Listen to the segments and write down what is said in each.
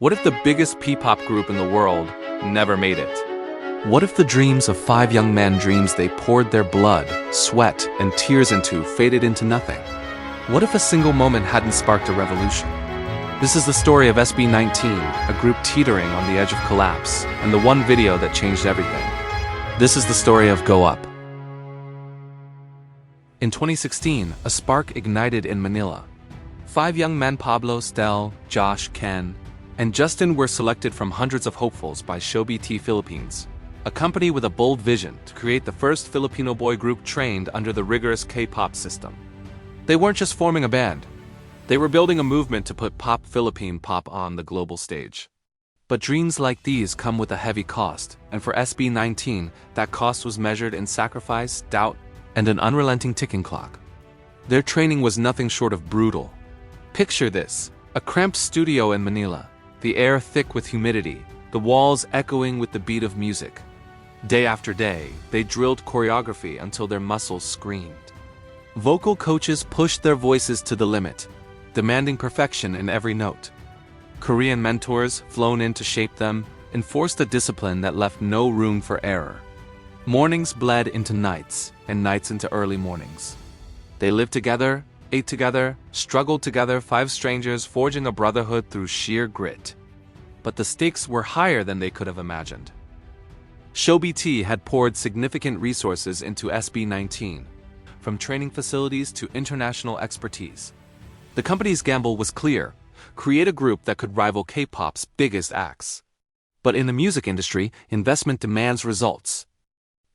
What if the biggest P-pop group in the world never made it? What if the dreams of 5 young men, dreams they poured their blood, sweat, and tears into, faded into nothing? What if a single moment hadn't sparked a revolution? This is the story of SB19, a group teetering on the edge of collapse, and the one video that changed everything. This is the story of Go Up. In 2016, a spark ignited in Manila. 5 young men, Pablo, Stell, Josh, Ken, and Justin, were selected from hundreds of hopefuls by SB19 Philippines, a company with a bold vision to create the first Filipino boy group trained under the rigorous K-pop system. They weren't just forming a band. They were building a movement to put Philippine pop on the global stage. But dreams like these come with a heavy cost, and for SB19, that cost was measured in sacrifice, doubt, and an unrelenting ticking clock. Their training was nothing short of brutal. Picture this: a cramped studio in Manila, the air thick with humidity, the walls echoing with the beat of music. Day after day, they drilled choreography until their muscles screamed. Vocal coaches pushed their voices to the limit, demanding perfection in every note. Korean mentors, flown in to shape them, enforced a discipline that left no room for error. Mornings bled into nights, and nights into early mornings. They lived together, ate together, struggled together, 5 strangers forging a brotherhood through sheer grit. But the stakes were higher than they could have imagined. SB19 had poured significant resources into SB19, from training facilities to international expertise. The company's gamble was clear: create a group that could rival K-pop's biggest acts. But in the music industry, investment demands results.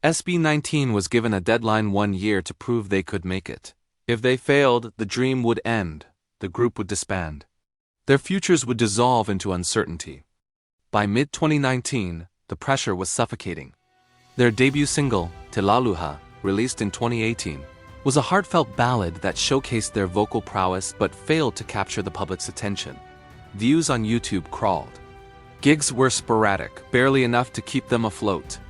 SB19 was given a deadline: 1 year to prove they could make it. If they failed, the dream would end, the group would disband. Their futures would dissolve into uncertainty. By mid-2019, the pressure was suffocating. Their debut single, Telaluha, released in 2018, was a heartfelt ballad that showcased their vocal prowess but failed to capture the public's attention. Views on YouTube crawled. Gigs were sporadic, barely enough to keep them afloat.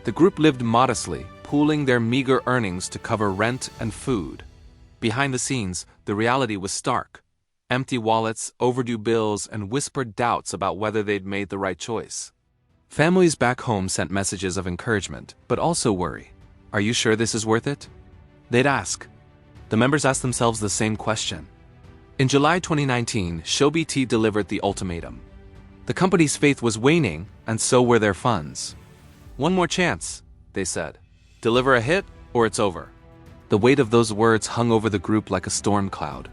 The group lived modestly, pooling their meager earnings to cover rent and food. Behind the scenes, the reality was stark: empty wallets, overdue bills, and whispered doubts about whether they'd made the right choice. Families back home sent messages of encouragement, but also worry. Are you sure this is worth it? They'd ask. The members asked themselves the same question. In July 2019, SB19 delivered the ultimatum. The company's faith was waning, and so were their funds. One more chance, they said. Deliver a hit, or it's over. The weight of those words hung over the group like a storm cloud.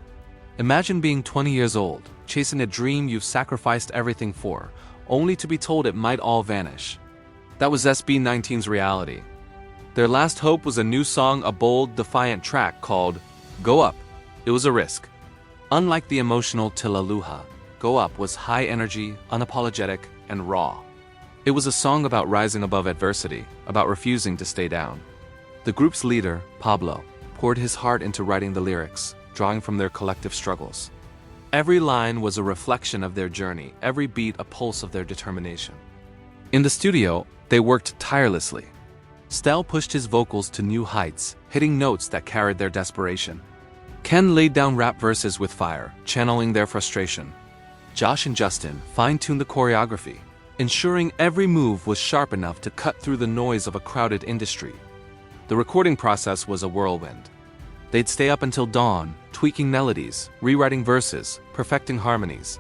Imagine being 20 years old, chasing a dream you've sacrificed everything for, only to be told it might all vanish. That was SB19's reality. Their last hope was a new song, a bold, defiant track called Go Up. It was a risk. Unlike the emotional Telaluha, Go Up was high energy, unapologetic, and raw. It was a song about rising above adversity, about refusing to stay down. The group's leader, Pablo, poured his heart into writing the lyrics, drawing from their collective struggles. Every line was a reflection of their journey, every beat a pulse of their determination. In the studio, they worked tirelessly. Stell pushed his vocals to new heights, hitting notes that carried their desperation. Ken laid down rap verses with fire, channeling their frustration. Josh and Justin fine-tuned the choreography, ensuring every move was sharp enough to cut through the noise of a crowded industry. The recording process was a whirlwind. They'd stay up until dawn, tweaking melodies, rewriting verses, perfecting harmonies.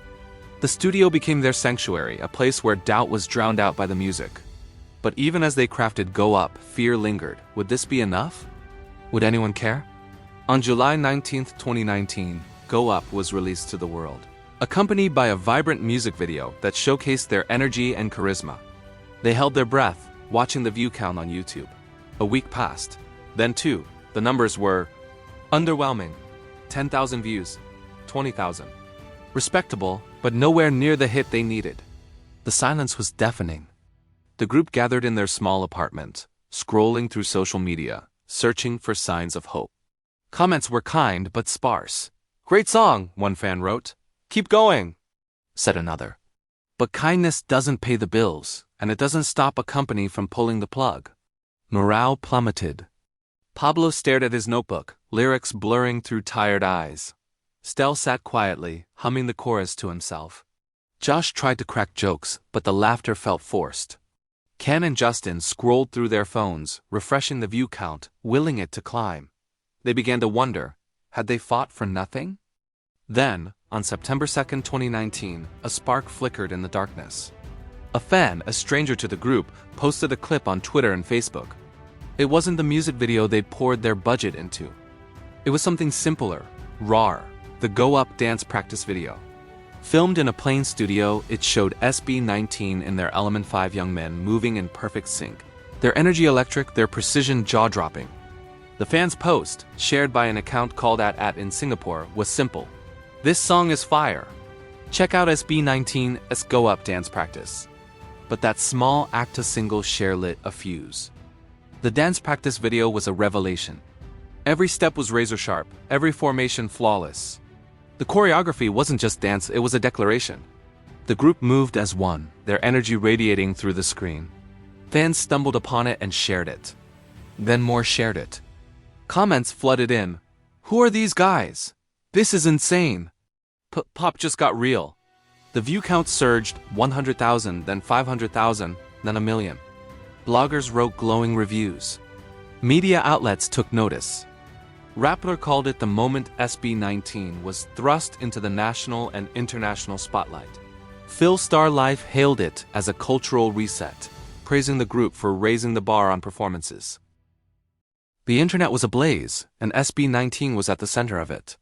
The studio became their sanctuary, a place where doubt was drowned out by the music. But even as they crafted Go Up, fear lingered. Would this be enough? Would anyone care? On July 19, 2019, Go Up was released to the world, accompanied by a vibrant music video that showcased their energy and charisma. They held their breath, watching the view count on YouTube. A week passed. Then 2. The numbers were underwhelming. 10,000 views. 20,000. Respectable, but nowhere near the hit they needed. The silence was deafening. The group gathered in their small apartment, scrolling through social media, searching for signs of hope. Comments were kind but sparse. "Great song," one fan wrote. "Keep going," said another. But kindness doesn't pay the bills, and it doesn't stop a company from pulling the plug. Morale plummeted. Pablo stared at his notebook, lyrics blurring through tired eyes. Stell sat quietly, humming the chorus to himself. Josh tried to crack jokes, but the laughter felt forced. Ken and Justin scrolled through their phones, refreshing the view count, willing it to climb. They began to wonder, had they fought for nothing? Then, on September 2, 2019, a spark flickered in the darkness. A fan, a stranger to the group, posted a clip on Twitter and Facebook. It wasn't the music video they'd poured their budget into. It was something simpler, rawer, the Go Up dance practice video. Filmed in a plain studio, it showed SB19 and their Element 5 young men moving in perfect sync. Their energy electric, their precision jaw-dropping. The fans' post, shared by an account called @ in Singapore, was simple. This song is fire. Check out SB19's Go Up dance practice. But that small ACTA single share lit a fuse. The dance practice video was a revelation. Every step was razor sharp, every formation flawless. The choreography wasn't just dance, it was a declaration. The group moved as one, their energy radiating through the screen. Fans stumbled upon it and shared it. Then more shared it. Comments flooded in. Who are these guys? This is insane. Pop just got real. The view count surged, 100,000, then 500,000, then 1 million. Bloggers wrote glowing reviews. Media outlets took notice. Rappler called it the moment SB19 was thrust into the national and international spotlight. Phil Star Life hailed it as a cultural reset, praising the group for raising the bar on performances. The internet was ablaze, and SB19 was at the center of it.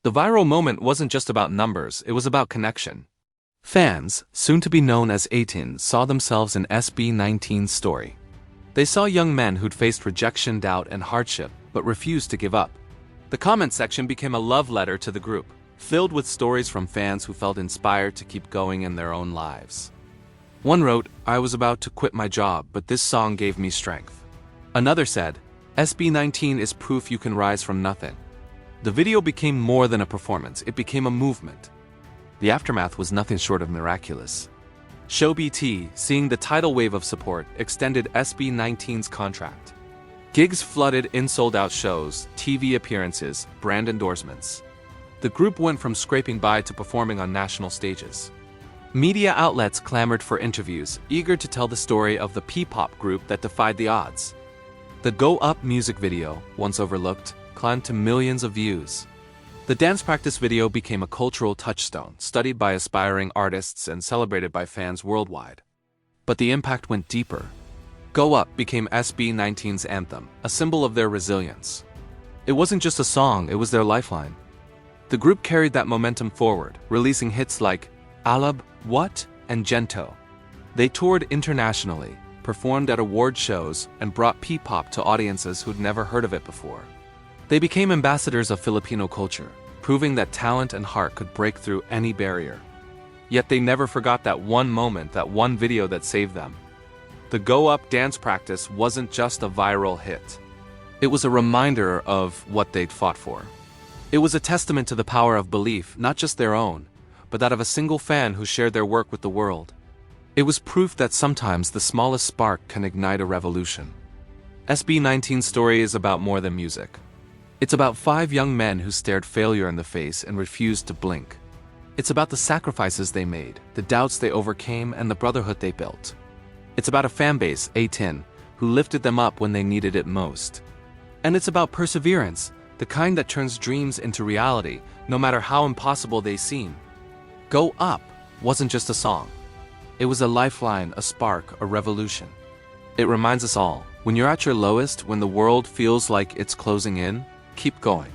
The viral moment wasn't just about numbers, it was about connection. Fans, soon to be known as 18, saw themselves in SB19's story. They saw young men who'd faced rejection, doubt, and hardship, but refused to give up. The comment section became a love letter to the group, filled with stories from fans who felt inspired to keep going in their own lives. One wrote, "I was about to quit my job, but this song gave me strength." Another said, "SB19 is proof you can rise from nothing." The video became more than a performance, it became a movement. The aftermath was nothing short of miraculous. ShowBT, seeing the tidal wave of support, extended SB19's contract. Gigs flooded in sold-out shows, TV appearances, brand endorsements. The group went from scraping by to performing on national stages. Media outlets clamored for interviews, eager to tell the story of the P-pop group that defied the odds. The Go Up music video, once overlooked, climbed to millions of views. The dance practice video became a cultural touchstone, studied by aspiring artists and celebrated by fans worldwide. But the impact went deeper. Go Up became SB19's anthem, a symbol of their resilience. It wasn't just a song, it was their lifeline. The group carried that momentum forward, releasing hits like Alab, What, and Gento. They toured internationally, performed at award shows, and brought P-pop to audiences who'd never heard of it before. They became ambassadors of Filipino culture, proving that talent and heart could break through any barrier. Yet they never forgot that one moment, that one video that saved them. The Go Up dance practice wasn't just a viral hit. It was a reminder of what they'd fought for. It was a testament to the power of belief, not just their own, but that of a single fan who shared their work with the world. It was proof that sometimes the smallest spark can ignite a revolution. SB19's story is about more than music. It's about 5 young men who stared failure in the face and refused to blink. It's about the sacrifices they made, the doubts they overcame, and the brotherhood they built. It's about a fanbase, A10, who lifted them up when they needed it most. And it's about perseverance, the kind that turns dreams into reality, no matter how impossible they seem. Go Up wasn't just a song. It was a lifeline, a spark, a revolution. It reminds us all, when you're at your lowest, when the world feels like it's closing in, keep going.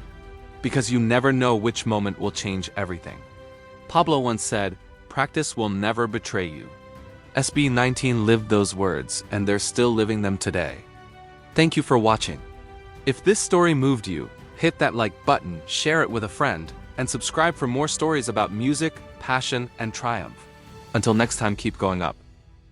Because you never know which moment will change everything. Pablo once said, "Practice will never betray you." SB19 lived those words, and they're still living them today. Thank you for watching. If this story moved you, hit that like button, share it with a friend, and subscribe for more stories about music, passion, and triumph. Until next time, keep going up.